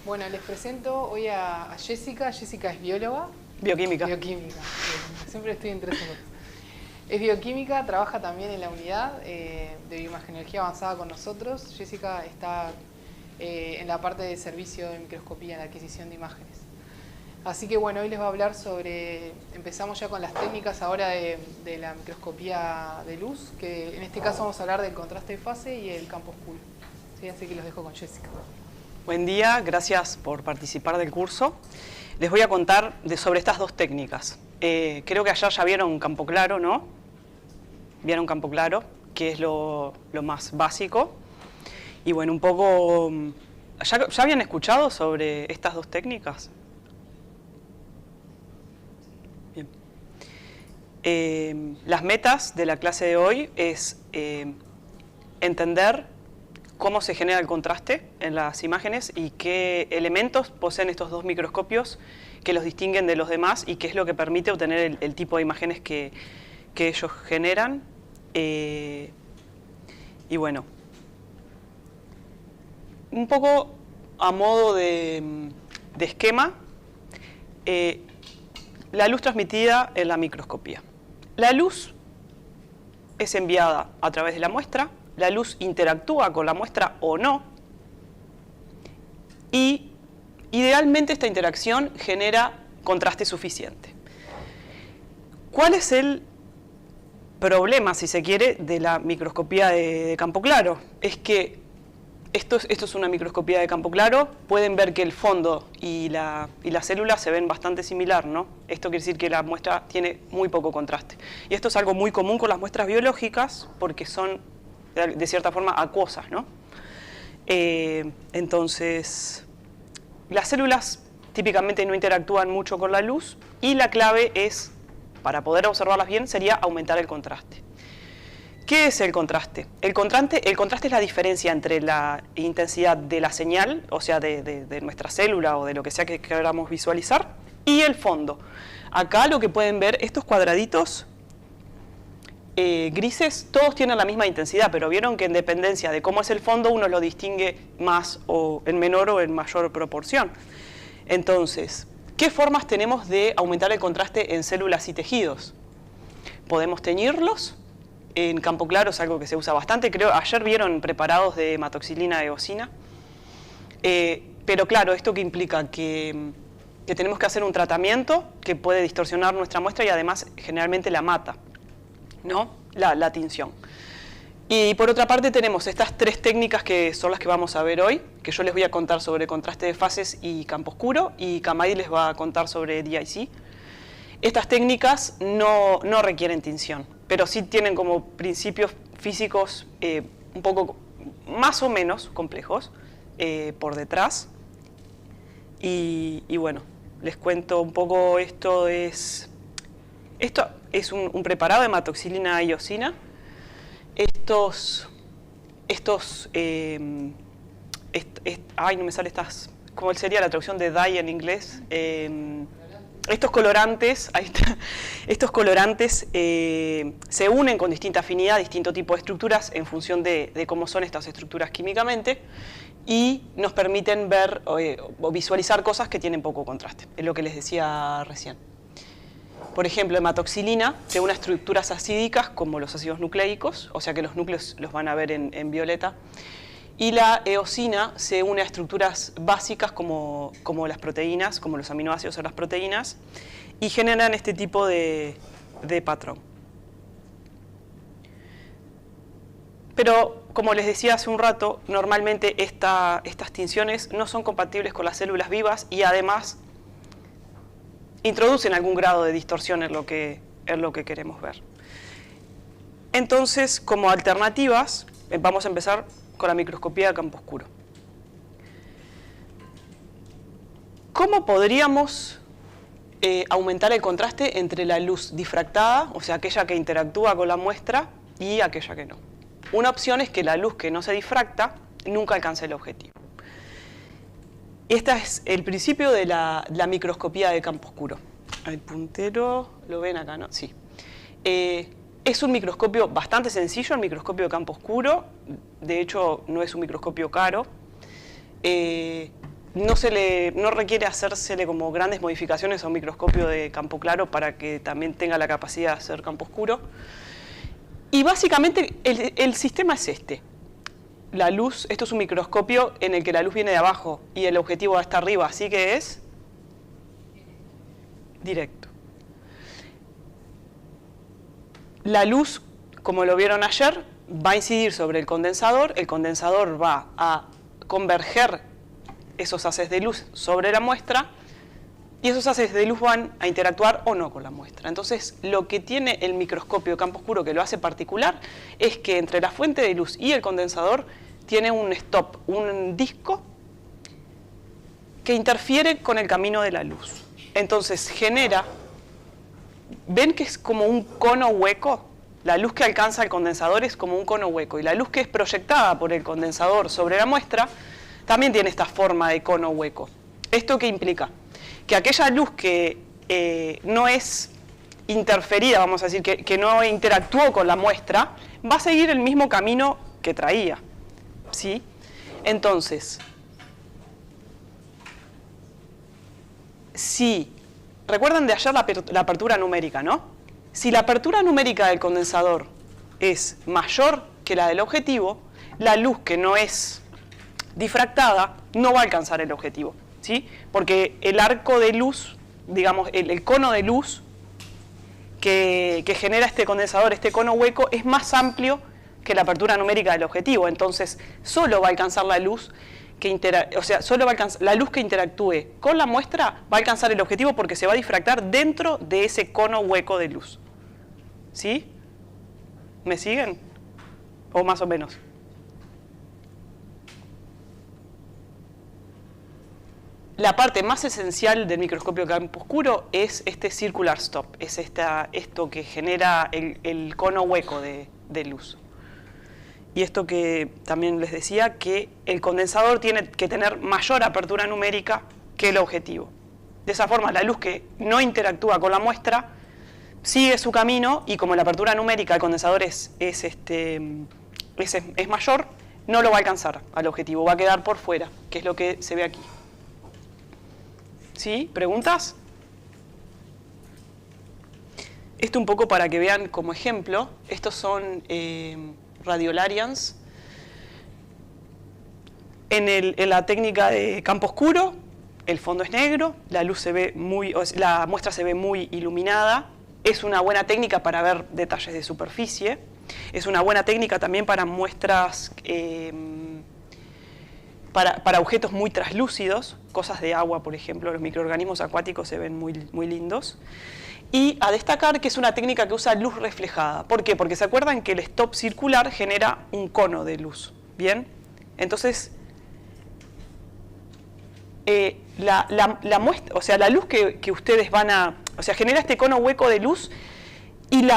Bueno, les presento hoy a Jessica. Jessica es bióloga. Bioquímica. Bioquímica. Siempre estoy entre esos dos. Es bioquímica, trabaja también en la unidad de bioimagenología avanzada con nosotros. Jessica está en la parte de servicio de microscopía, en la adquisición de imágenes. Así que bueno, hoy les va a hablar sobre, empezamos ya con las técnicas ahora de la microscopía de luz, que en este caso vamos a hablar del contraste de fase y el campo oscuro. ¿Sí? Así que los dejo con Jessica. Buen día, gracias por participar del curso. Les voy a contar sobre estas dos técnicas. Creo que allá ya vieron campo claro, ¿no? Vieron campo claro, que es lo más básico. Y bueno, un poco... ¿Ya habían escuchado sobre estas dos técnicas? Bien. Las metas de la clase de hoy es entender cómo se genera el contraste en las imágenes y qué elementos poseen estos dos microscopios que los distinguen de los demás y qué es lo que permite obtener el tipo de imágenes que ellos generan. Y bueno, un poco a modo de esquema, la luz transmitida en la microscopía. La luz es enviada a través de la muestra, la luz interactúa con la muestra o no, y idealmente esta interacción genera contraste suficiente. ¿Cuál es el problema, si se quiere, de la microscopía de campo claro? Es que esto es una microscopía de campo claro, pueden ver que el fondo y la célula se ven bastante similar, ¿no? Esto quiere decir que la muestra tiene muy poco contraste. Y esto es algo muy común con las muestras biológicas porque son de cierta forma acuosas, ¿no? Entonces, las células típicamente no interactúan mucho con la luz y la clave es, para poder observarlas bien, sería aumentar el contraste. ¿Qué es el contraste? El contraste es la diferencia entre la intensidad de la señal, o sea, de nuestra célula o de lo que sea que queramos visualizar, y el fondo. Acá lo que pueden ver, estos cuadraditos grises, todos tienen la misma intensidad, pero vieron que en dependencia de cómo es el fondo, uno lo distingue más o en menor o en mayor proporción. Entonces, ¿qué formas tenemos de aumentar el contraste en células y tejidos? Podemos teñirlos. En campo claro es algo que se usa bastante. Creo ayer vieron preparados de hematoxilina eosina. Pero claro, ¿esto qué implica? Que tenemos que hacer un tratamiento que puede distorsionar nuestra muestra y además generalmente la mata, ¿no? La tinción. Y por otra parte tenemos estas tres técnicas que son las que vamos a ver hoy, que yo les voy a contar sobre contraste de fases y campo oscuro, y Kamadi les va a contar sobre DIC. Estas técnicas no requieren tinción, pero sí tienen como principios físicos un poco más o menos complejos por detrás. Y bueno, les cuento un poco, esto es un preparado de hematoxilina eosina. Ay, no me sale estas, ¿cómo sería la traducción de dye en inglés? Estos colorantes, ahí está, estos colorantes se unen con distinta afinidad, distinto tipo de estructuras en función de cómo son estas estructuras químicamente y nos permiten ver o visualizar cosas que tienen poco contraste, es lo que les decía recién. Por ejemplo, hematoxilina se une a estructuras acídicas como los ácidos nucleicos, o sea que los núcleos los van a ver en violeta. Y la eosina se une a estructuras básicas como las proteínas, como los aminoácidos o las proteínas, y generan este tipo de patrón. Pero, como les decía hace un rato, normalmente estas tinciones no son compatibles con las células vivas y además introducen algún grado de distorsión en lo que queremos ver. Entonces, como alternativas, vamos a empezar con la microscopía de campo oscuro. ¿Cómo podríamos aumentar el contraste entre la luz difractada, o sea, aquella que interactúa con la muestra, y aquella que no? Una opción es que la luz que no se difracta nunca alcance el objetivo. Este es el principio de la microscopía de campo oscuro. El puntero, ¿lo ven acá, no? Sí. Es un microscopio bastante sencillo, el microscopio de campo oscuro. De hecho, no es un microscopio caro. no requiere hacérsele como grandes modificaciones a un microscopio de campo claro para que también tenga la capacidad de hacer campo oscuro. Y básicamente el sistema es este. La luz, esto es un microscopio en el que la luz viene de abajo y el objetivo está arriba, así que es directo. La luz, como lo vieron ayer, va a incidir sobre el condensador va a converger esos haces de luz sobre la muestra y esos haces de luz van a interactuar o no con la muestra. Entonces, lo que tiene el microscopio de campo oscuro que lo hace particular es que entre la fuente de luz y el condensador tiene un stop, un disco que interfiere con el camino de la luz. Entonces genera, ¿ven que es como un cono hueco? La luz que alcanza el condensador es como un cono hueco y la luz que es proyectada por el condensador sobre la muestra también tiene esta forma de cono hueco. ¿Esto qué implica? Que aquella luz que no es interferida, vamos a decir, que no interactuó con la muestra, va a seguir el mismo camino que traía, ¿sí? Entonces, si, recuerdan de ayer la apertura numérica, ¿no? Si la apertura numérica del condensador es mayor que la del objetivo, la luz que no es difractada no va a alcanzar el objetivo, ¿sí? Porque el arco de luz, digamos, el cono de luz que genera este condensador, este cono hueco, es más amplio que la apertura numérica del objetivo. Entonces, solo va a alcanzar la luz la luz que interactúe con la muestra va a alcanzar el objetivo porque se va a difractar dentro de ese cono hueco de luz. ¿Sí? ¿Me siguen? ¿O más o menos? La parte más esencial del microscopio de campo oscuro es este circular stop, es esto que genera el cono hueco de luz. Y esto que también les decía, que el condensador tiene que tener mayor apertura numérica que el objetivo. De esa forma, la luz que no interactúa con la muestra sigue su camino y como la apertura numérica del condensador es mayor, no lo va a alcanzar al objetivo, va a quedar por fuera, que es lo que se ve aquí. ¿Sí? ¿Preguntas? Esto un poco para que vean como ejemplo, estos son radiolarians. En la técnica de campo oscuro, el fondo es negro, la muestra se ve muy iluminada. Es una buena técnica para ver detalles de superficie. Es una buena técnica también para muestras, para objetos muy translúcidos, cosas de agua, por ejemplo. Los microorganismos acuáticos se ven muy lindos. Y a destacar que es una técnica que usa luz reflejada. ¿Por qué? Porque se acuerdan que el stop circular genera un cono de luz. ¿Bien? Entonces, la muestra, o sea, la luz que ustedes van a... O sea, genera este cono hueco de luz y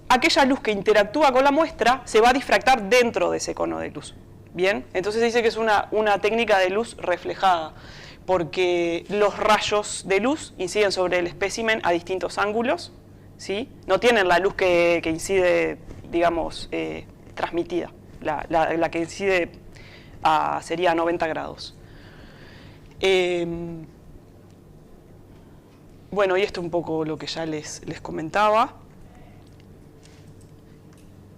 aquella luz que interactúa con la muestra se va a difractar dentro de ese cono de luz. ¿Bien? Entonces se dice que es una técnica de luz reflejada, porque los rayos de luz inciden sobre el espécimen a distintos ángulos, ¿sí? No tienen la luz que incide, digamos, transmitida. La que incide sería a 90 grados. Bueno, y esto es un poco lo que ya les comentaba.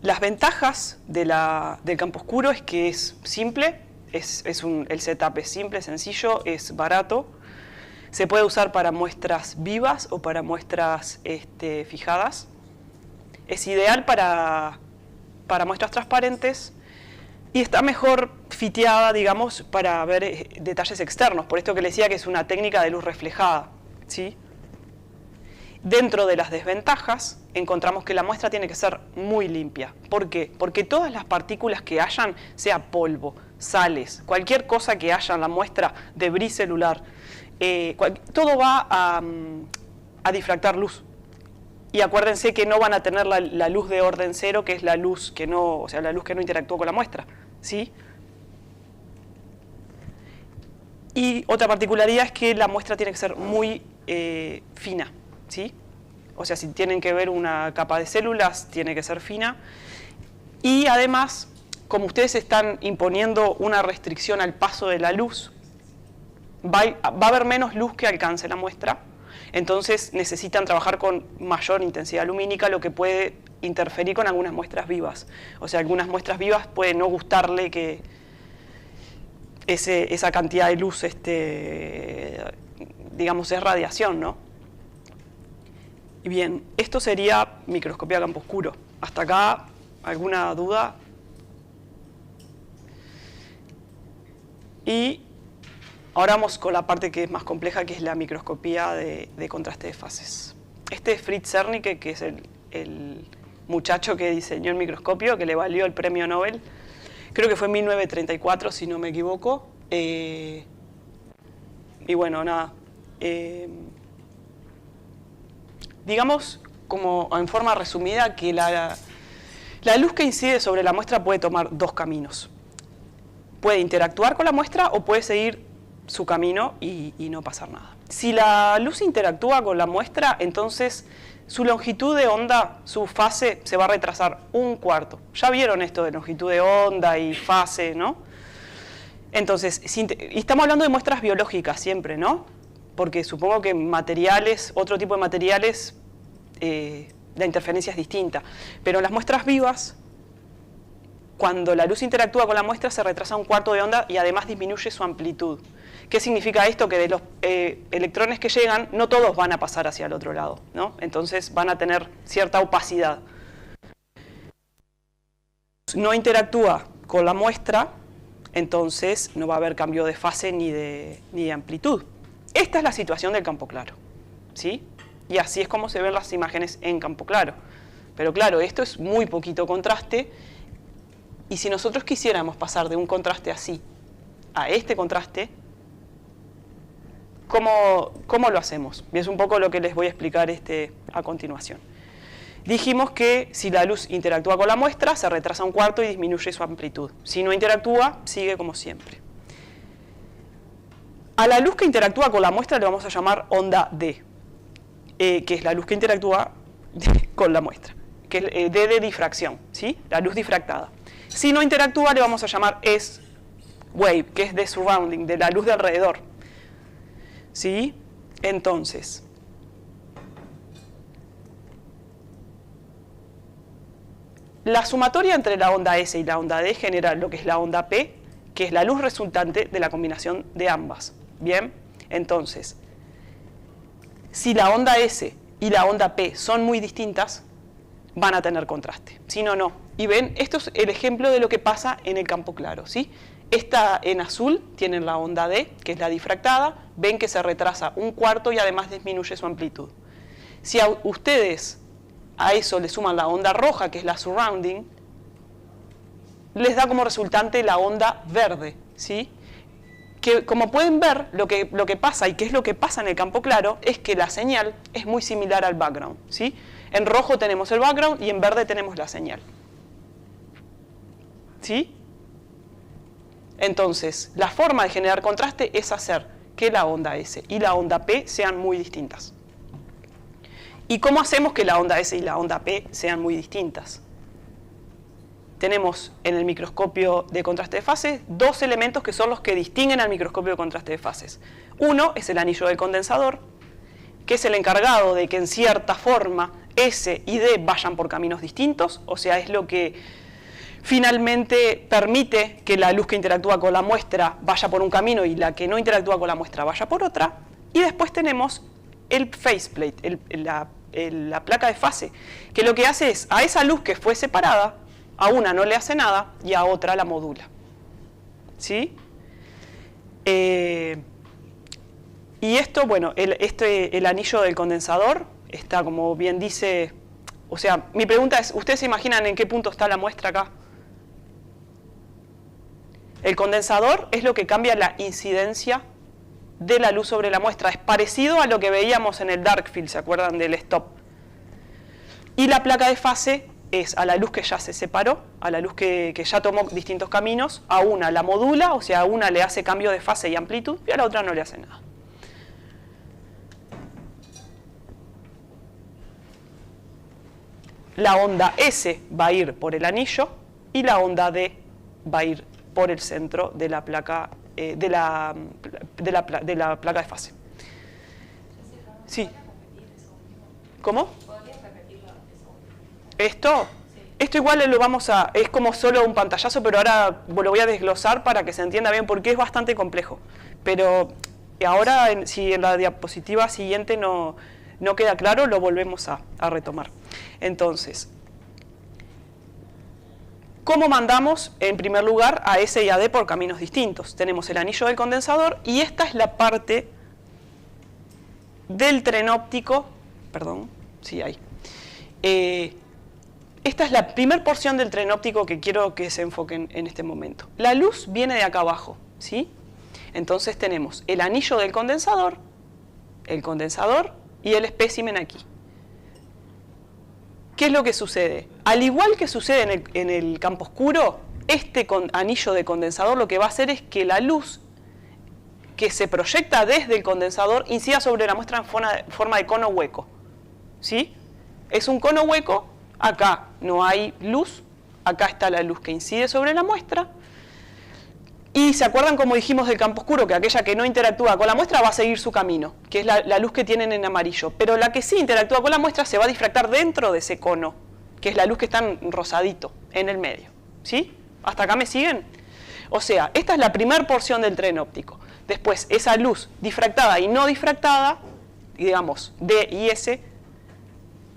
Las ventajas del campo oscuro es que es simple, el setup es simple, sencillo, es barato. Se puede usar para muestras vivas o para muestras fijadas. Es ideal para muestras transparentes y está mejor fiteada, digamos, para ver detalles externos. Por esto que les decía que es una técnica de luz reflejada, ¿sí? Dentro de las desventajas, encontramos que la muestra tiene que ser muy limpia. ¿Por qué? Porque todas las partículas que hayan, sea polvo, sales, cualquier cosa que haya en la muestra, debris celular, todo va a difractar luz. Y acuérdense que no van a tener la luz de orden cero, que es la luz que no, o sea, la luz que no interactuó con la muestra, ¿sí? Y otra particularidad es que la muestra tiene que ser muy fina, ¿sí? O sea, si tienen que ver una capa de células, tiene que ser fina. Y además, como ustedes están imponiendo una restricción al paso de la luz, va a haber menos luz que alcance la muestra, entonces necesitan trabajar con mayor intensidad lumínica, lo que puede interferir con algunas muestras vivas. O sea, algunas muestras vivas pueden no gustarle que esa cantidad de luz, digamos, es radiación, ¿no? Y bien, esto sería microscopía a campo oscuro. ¿Hasta acá alguna duda? Y ahora vamos con la parte que es más compleja, que es la microscopía de contraste de fases. Este es Fritz Zernike, que es el muchacho que diseñó el microscopio, que le valió el premio Nobel. Creo que fue en 1934, si no me equivoco. Y bueno, nada. Digamos, como en forma resumida, que la luz que incide sobre la muestra puede tomar dos caminos. Puede interactuar con la muestra o puede seguir su camino y no pasar nada. Si la luz interactúa con la muestra, entonces su longitud de onda, su fase, se va a retrasar un cuarto. Ya vieron esto de longitud de onda y fase, ¿no? Entonces, y estamos hablando de muestras biológicas siempre, ¿no? Porque supongo que materiales, otro tipo de materiales, la interferencia es distinta. Pero en las muestras vivas, cuando la luz interactúa con la muestra, se retrasa un cuarto de onda y además disminuye su amplitud. ¿Qué significa esto? Que de los electrones que llegan, no todos van a pasar hacia el otro lado, ¿no? Entonces van a tener cierta opacidad. No interactúa con la muestra, entonces no va a haber cambio de fase ni de amplitud. Esta es la situación del campo claro, ¿sí? Y así es como se ven las imágenes en campo claro. Pero claro, esto es muy poquito contraste, y si nosotros quisiéramos pasar de un contraste así a este contraste, ¿cómo lo hacemos? Y es un poco lo que les voy a explicar a continuación. Dijimos que si la luz interactúa con la muestra, se retrasa un cuarto y disminuye su amplitud. Si no interactúa, sigue como siempre. A la luz que interactúa con la muestra le vamos a llamar onda D, que es la luz que interactúa con la muestra, que es D de difracción, ¿sí? La luz difractada. Si no interactúa, le vamos a llamar S wave, que es de surrounding, de la luz de alrededor, ¿sí? Entonces, la sumatoria entre la onda S y la onda D genera lo que es la onda P, que es la luz resultante de la combinación de ambas. Bien, entonces, si la onda S y la onda P son muy distintas, van a tener contraste. Si no, no. Y ven, esto es el ejemplo de lo que pasa en el campo claro, ¿sí? Esta en azul tienen la onda D, que es la difractada. Ven que se retrasa un cuarto y además disminuye su amplitud. Si a ustedes a eso le suman la onda roja, que es la surrounding, les da como resultante la onda verde, ¿sí? Que como pueden ver, lo que pasa, y qué es lo que pasa en el campo claro, es que la señal es muy similar al background, ¿sí? En rojo tenemos el background y en verde tenemos la señal, ¿sí? Entonces, la forma de generar contraste es hacer que la onda S y la onda P sean muy distintas. ¿Y cómo hacemos que la onda S y la onda P sean muy distintas? Tenemos en el microscopio de contraste de fases dos elementos que son los que distinguen al microscopio de contraste de fases. Uno es el anillo del condensador, que es el encargado de que en cierta forma S y D vayan por caminos distintos, o sea, es lo que finalmente permite que la luz que interactúa con la muestra vaya por un camino y la que no interactúa con la muestra vaya por otra. Y después tenemos el faceplate, la placa de fase, que lo que hace es, a esa luz que fue separada, a una no le hace nada y a otra la modula, ¿sí? Y esto, bueno, el anillo del condensador está, como bien dice, o sea, mi pregunta es, ¿ustedes se imaginan en qué punto está la muestra acá? El condensador es lo que cambia la incidencia de la luz sobre la muestra. Es parecido a lo que veíamos en el dark field, ¿se acuerdan del stop? Y la placa de fase es a la luz que ya se separó, a la luz que ya tomó distintos caminos, a una la modula, o sea, a una le hace cambio de fase y amplitud, y a la otra no le hace nada. La onda S va a ir por el anillo y la onda D va a ir por el centro de la placa de la placa de fase. Sí. ¿Cómo? ¿Esto? Esto igual lo vamos a... es como solo un pantallazo, pero ahora lo voy a desglosar para que se entienda bien, porque es bastante complejo. Pero ahora, si en la diapositiva siguiente no queda claro, lo volvemos a retomar. Entonces, ¿cómo mandamos, en primer lugar, a S y a D por caminos distintos? Tenemos el anillo del condensador y esta es la parte del tren óptico. Perdón, sí, ahí. Esta es la primera porción del tren óptico que quiero que se enfoquen en este momento. La luz viene de acá abajo, ¿sí? Entonces tenemos el anillo del condensador, el condensador y el espécimen aquí. ¿Qué es lo que sucede? Al igual que sucede en el campo oscuro, este anillo de condensador lo que va a hacer es que la luz que se proyecta desde el condensador incida sobre la muestra en forma de cono hueco, ¿sí? Es un cono hueco. Acá no hay luz, acá está la luz que incide sobre la muestra. Y se acuerdan como dijimos del campo oscuro, que aquella que no interactúa con la muestra va a seguir su camino, que es la luz que tienen en amarillo. Pero la que sí interactúa con la muestra se va a difractar dentro de ese cono, que es la luz que está en rosadito, en el medio. ¿Sí? ¿Hasta acá me siguen? O sea, esta es la primera porción del tren óptico. Después, esa luz difractada y no difractada, digamos, D y S,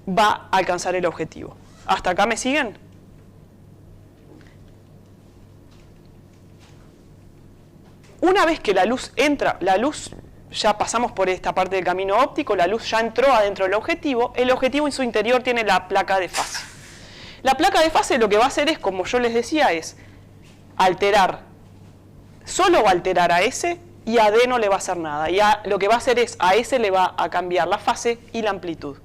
va a alcanzar el objetivo. ¿Hasta acá me siguen? Una vez que la luz entra, ya pasamos por esta parte del camino óptico, la luz ya entró adentro del objetivo, el objetivo en su interior tiene la placa de fase. La placa de fase lo que va a hacer es, como yo les decía, es alterar, solo va a alterar a S y a D no le va a hacer nada. Y lo que va a hacer es, a S le va a cambiar la fase y la amplitud.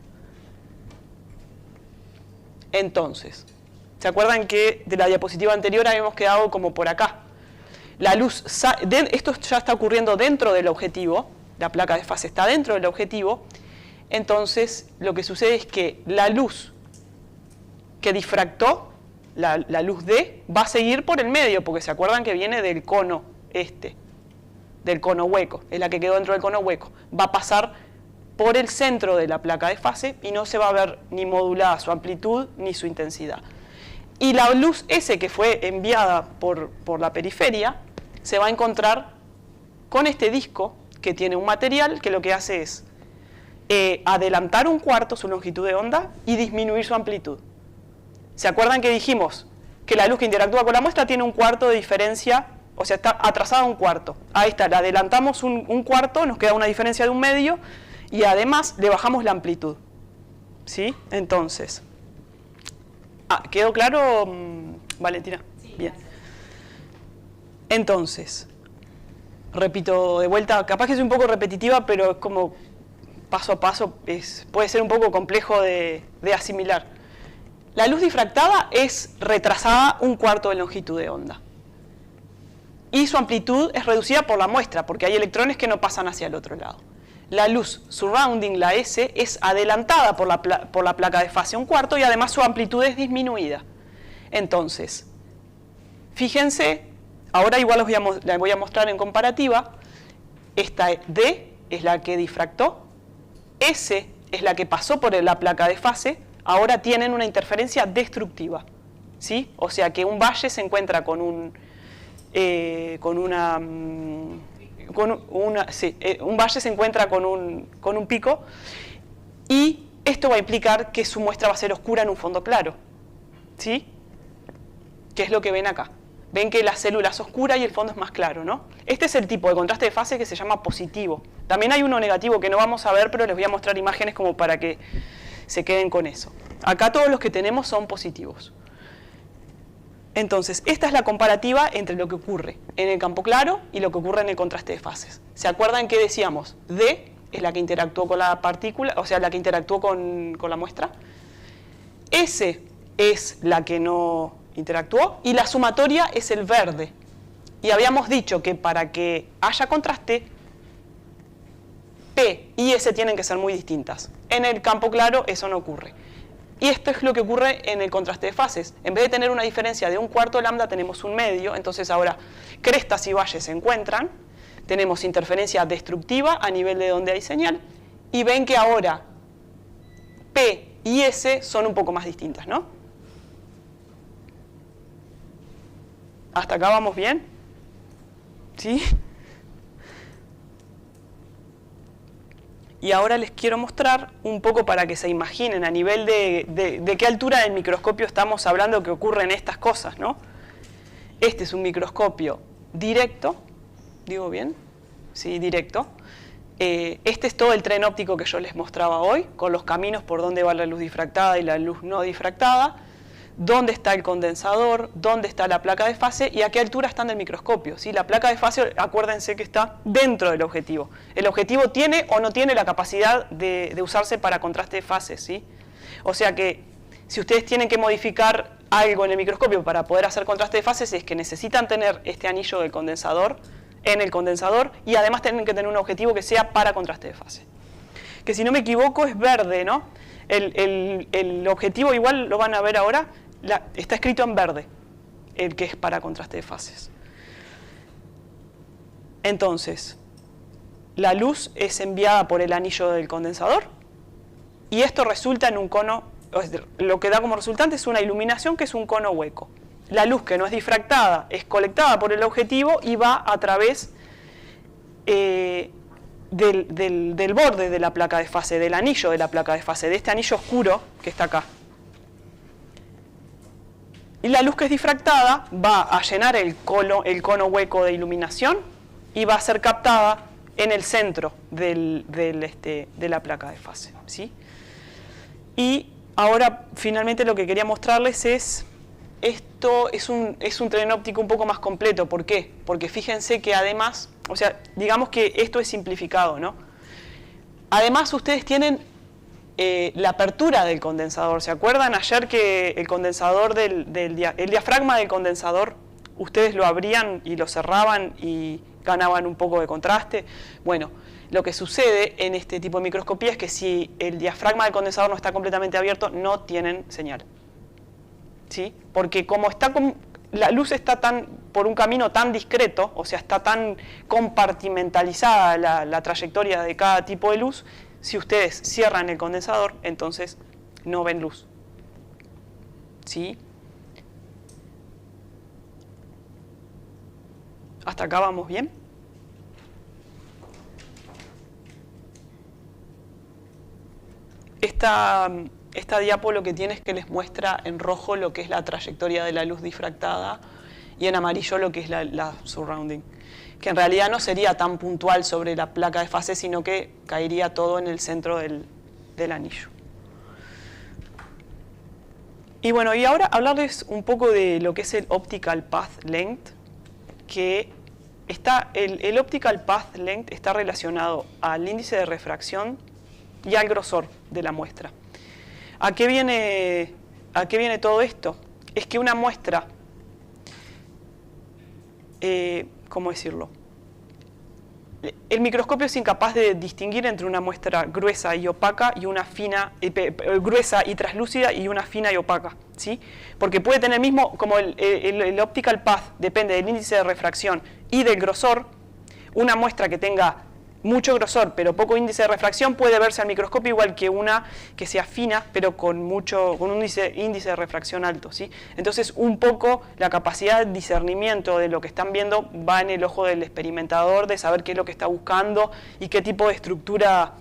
Entonces, ¿se acuerdan que de la diapositiva anterior habíamos quedado como por acá? La luz, esto ya está ocurriendo dentro del objetivo, la placa de fase está dentro del objetivo, entonces lo que sucede es que la luz que difractó, la luz D, va a seguir por el medio, porque se acuerdan que viene del cono del cono hueco, es la que quedó dentro del cono hueco, va a pasar por el centro de la placa de fase y no se va a ver ni modulada su amplitud ni su intensidad. Y la luz S que fue enviada por la periferia se va a encontrar con este disco que tiene un material que lo que hace es adelantar un cuarto su longitud de onda y disminuir su amplitud. ¿Se acuerdan que dijimos que la luz que interactúa con la muestra tiene un cuarto de diferencia? O sea, está atrasada un cuarto. Ahí está, le adelantamos un cuarto, nos queda una diferencia de un medio y además le bajamos la amplitud. ¿Sí? Entonces, ¿quedó claro, Valentina? Sí, bien. Entonces, repito de vuelta, capaz que es un poco repetitiva, pero es como paso a paso, puede ser un poco complejo de asimilar. La luz difractada es retrasada un cuarto de longitud de onda. Y su amplitud es reducida por la muestra, porque hay electrones que no pasan hacia el otro lado. La luz surrounding, la S, es adelantada por la placa de fase un cuarto y además su amplitud es disminuida. Entonces, fíjense, ahora igual les voy a mostrar en comparativa. Esta D es la que difractó, S es la que pasó por la placa de fase, ahora tienen una interferencia destructiva. ¿Sí? O sea que un valle se encuentra con un valle se encuentra con un pico y esto va a implicar que su muestra va a ser oscura en un fondo claro. ¿Sí? ¿Qué es lo que ven acá? Ven que la célula es oscura y el fondo es más claro, ¿no? Este es el tipo de contraste de fase que se llama positivo. También hay uno negativo que no vamos a ver, pero les voy a mostrar imágenes como para que se queden con eso. Acá todos los que tenemos son positivos. Entonces, esta es la comparativa entre lo que ocurre en el campo claro y lo que ocurre en el contraste de fases. ¿Se acuerdan que decíamos? D es la que interactuó con la partícula, o sea, la que interactuó con la muestra. S es la que no interactuó y la sumatoria es el verde. Y habíamos dicho que para que haya contraste, P y S tienen que ser muy distintas. En el campo claro eso no ocurre. Y esto es lo que ocurre en el contraste de fases. En vez de tener una diferencia de 1/4 lambda, tenemos un medio. Entonces ahora crestas y valles se encuentran. Tenemos interferencia destructiva a nivel de donde hay señal. Y ven que ahora P y S son un poco más distintas, ¿no? ¿Hasta acá vamos bien? ¿Sí? Y ahora les quiero mostrar un poco para que se imaginen a nivel de qué altura del microscopio estamos hablando que ocurren estas cosas, ¿no? Este es un microscopio directo, ¿digo bien? Sí, directo. Este es todo el tren óptico que yo les mostraba hoy, con los caminos por donde va la luz difractada y la luz no difractada, dónde está el condensador, dónde está la placa de fase y a qué altura están del microscopio, ¿sí? La placa de fase, acuérdense que está dentro del objetivo. El objetivo tiene o no tiene la capacidad de usarse para contraste de fases, ¿sí? O sea que si ustedes tienen que modificar algo en el microscopio para poder hacer contraste de fases, es que necesitan tener este anillo del condensador en el condensador y además tienen que tener un objetivo que sea para contraste de fase. Que si no me equivoco es verde, ¿no? El objetivo, igual lo van a ver ahora, está escrito en verde, el que es para contraste de fases. Entonces, la luz es enviada por el anillo del condensador y esto resulta en un cono, lo que da como resultante es una iluminación que es un cono hueco. La luz que no es difractada es colectada por el objetivo y va a través del borde de la placa de fase, del anillo de la placa de fase, de este anillo oscuro que está acá. Y la luz que es difractada va a llenar el cono hueco de iluminación y va a ser captada en el centro de la placa de fase, ¿sí? Y ahora finalmente lo que quería mostrarles es, esto es un tren óptico un poco más completo. ¿Por qué? Porque fíjense que además, o sea, digamos que esto es simplificado, ¿no? Además ustedes tienen la apertura del condensador. ¿Se acuerdan ayer que el condensador, el diafragma del condensador, ustedes lo abrían y lo cerraban y ganaban un poco de contraste? Bueno, lo que sucede en este tipo de microscopía es que si el diafragma del condensador no está completamente abierto, no tienen señal, ¿sí? Porque como la luz está por un camino tan discreto, o sea, está tan compartimentalizada la trayectoria de cada tipo de luz, si ustedes cierran el condensador, entonces no ven luz, ¿sí? ¿Hasta acá vamos bien? Esta diapo lo que tiene es que les muestra en rojo lo que es la trayectoria de la luz difractada y en amarillo lo que es la surrounding, que en realidad no sería tan puntual sobre la placa de fase, sino que caería todo en el centro del anillo. Y bueno, y ahora hablarles un poco de lo que es el Optical Path Length, que el Optical Path Length está relacionado al índice de refracción y al grosor de la muestra. ¿A qué viene todo esto? Es que una muestra, ¿cómo decirlo? El microscopio es incapaz de distinguir entre una muestra gruesa y opaca y una fina, gruesa y translúcida y una fina y opaca, ¿sí? Porque puede tener mismo, como el optical path depende del índice de refracción y del grosor, una muestra que tenga mucho grosor pero poco índice de refracción puede verse al microscopio igual que una que sea fina pero con un índice de refracción alto, ¿sí? Entonces un poco la capacidad de discernimiento de lo que están viendo va en el ojo del experimentador, de saber qué es lo que está buscando y qué tipo de estructura,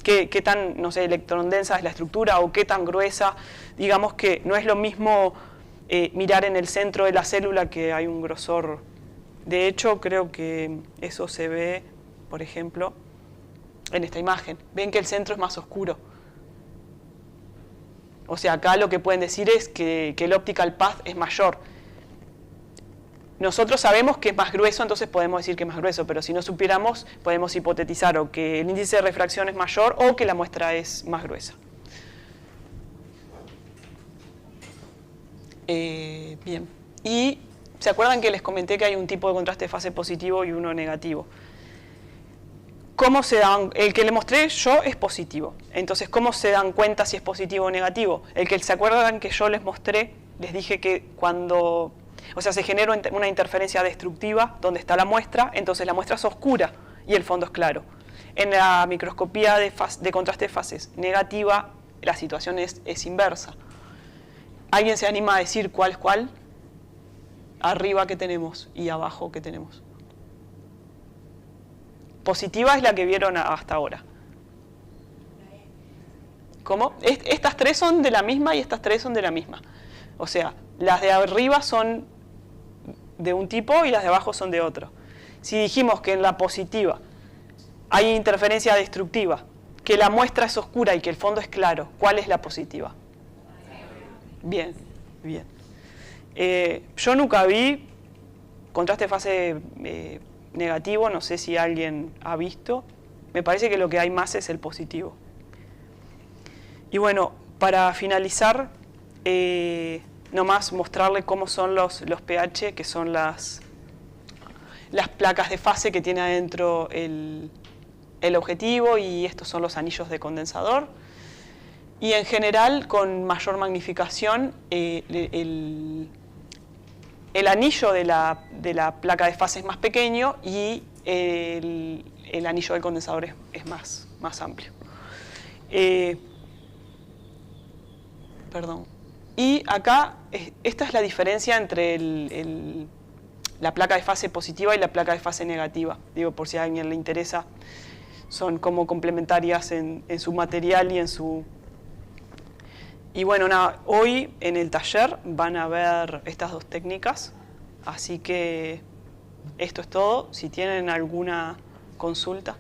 qué tan, no sé, electrondensa es la estructura o qué tan gruesa. Digamos que no es lo mismo mirar en el centro de la célula que hay un grosor. De hecho creo que eso se ve, por ejemplo, en esta imagen. Ven que el centro es más oscuro. O sea, acá lo que pueden decir es que el optical path es mayor. Nosotros sabemos que es más grueso, entonces podemos decir que es más grueso, pero si no supiéramos, podemos hipotetizar o que el índice de refracción es mayor o que la muestra es más gruesa. Bien. Y ¿se acuerdan que les comenté que hay un tipo de contraste de fase positivo y uno negativo? ¿Cómo se dan? El que le mostré yo es positivo. Entonces, ¿cómo se dan cuenta si es positivo o negativo? El que se acuerdan que yo les mostré, les dije que cuando, o sea, se genera una interferencia destructiva donde está la muestra, entonces la muestra es oscura y el fondo es claro. En la microscopía de contraste de fases negativa, la situación es inversa. ¿Alguien se anima a decir cuál es cuál? Arriba que tenemos y abajo que tenemos. Positiva es la que vieron hasta ahora. ¿Cómo? Estas tres son de la misma y estas tres son de la misma. O sea, las de arriba son de un tipo y las de abajo son de otro. Si dijimos que en la positiva hay interferencia destructiva, que la muestra es oscura y que el fondo es claro, ¿cuál es la positiva? Bien, bien. Yo nunca vi contraste de fase negativo, no sé si alguien ha visto. Me parece que lo que hay más es el positivo. Y bueno, para finalizar, nomás mostrarle cómo son los pH, que son las placas de fase que tiene adentro el objetivo, y estos son los anillos de condensador. Y en general, con mayor magnificación, el anillo de la placa de fase es más pequeño y el anillo del condensador es más amplio. Perdón. Y acá, esta es la diferencia entre la placa de fase positiva y la placa de fase negativa. Digo, por si a alguien le interesa, son como complementarias en su material y en su... Y bueno, nada, hoy en el taller van a ver estas dos técnicas, así que esto es todo. Si tienen alguna consulta.